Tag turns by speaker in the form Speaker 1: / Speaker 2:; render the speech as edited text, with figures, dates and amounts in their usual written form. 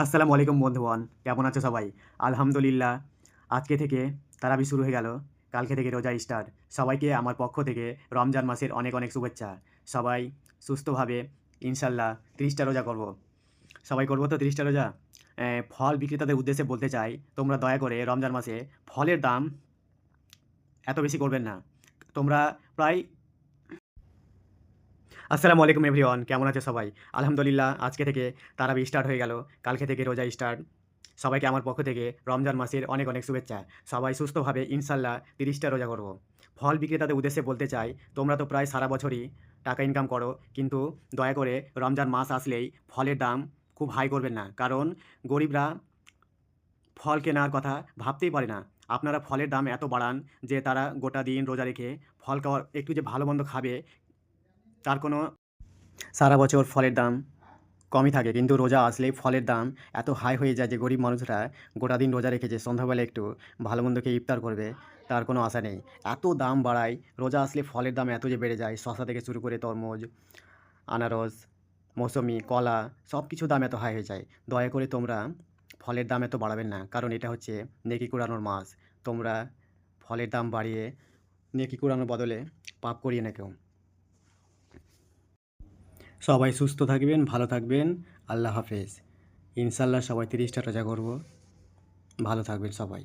Speaker 1: আসসালামু আলাইকুম বন্ধুগণ, কেমন আছো সবাই? আলহামদুলিল্লাহ। আজকে থেকে তারাবি শুরু হয়ে গেল। কালকে থেকে রোজা স্টার্ট। সবাইকে আমার পক্ষ থেকে রমজান মাসের অনেক অনেক শুভেচ্ছা। সবাই সুস্থভাবে ইনশাল্লাহ ৩০টা রোজা করব। সবাই করব তো ৩০টা রোজা? ফল বিক্রেতাদের উদ্দেশ্যে বলতে চাই, তোমরা দয়া করে রমজান মাসে ফলের দাম এত বেশি করবেন না। তোমরা প্রায় আসসালামু আলাইকুম এভরিওয়ান, কেমন আছে সবাই? আলহামদুলিল্লাহ, আজকে থেকে তারাবি স্টার্ট হয়ে গেল। কালকে থেকে রোজা স্টার্ট। সবাইকে আমার পক্ষ থেকে রমজান মাসের অনেক অনেক শুভেচ্ছা। সবাই সুস্থভাবে ইনশাল্লাহ ৩০টা রোজা করব। ফল বিক্রেতাদের উদ্দেশ্যে বলতে চাই, তোমরা তো প্রায় সারা বছরই টাকা ইনকাম করো, কিন্তু দয়া করে রমজান মাস আসলেই ফলের দাম খুব হাই করবেন না। কারণ গরিবরা ফল কেনার কথা ভাবতেই পারে না। আপনারা ফলের দাম এত বাড়ান যে তারা গোটা দিন রোজা রেখে ফল খাওয়ার একটু যে ভালো মন্দ খাবে, তার কোনো সারা বছর ফলের দাম কমই থাকে, কিন্তু রোজা আসলেই ফলের দাম এত হাই হয়ে যায় যে গরিব মানুষরা গোটা দিন রোজা রেখেছে, সন্ধ্যাবেলা একটু ভালো মন্দ খেয়ে ইফতার করবে, তার কোনো আশা নেই। এত দাম বাড়ায়, রোজা আসলে ফলের দাম এত যে বেড়ে যায়, শসা থেকে শুরু করে তরমুজ, আনারস, মৌসুমি, কলা, সব কিছুর দাম এত হাই হয়ে যায়। দয়া করে তোমরা ফলের দাম এত বাড়াবেন না, কারণ এটা হচ্ছে নেকি কুড়ানোর মাস। তোমরা ফলের দাম বাড়িয়ে নেকি কুড়ানোর বদলে পাপ করিয়ে না কেউ। সবাই সুস্থ থাকবেন, ভালো থাকবেন। আল্লাহ হাফেজ। ইনশাল্লাহ সবাই ৩০টা রোজা করব। ভালো থাকবেন সবাই।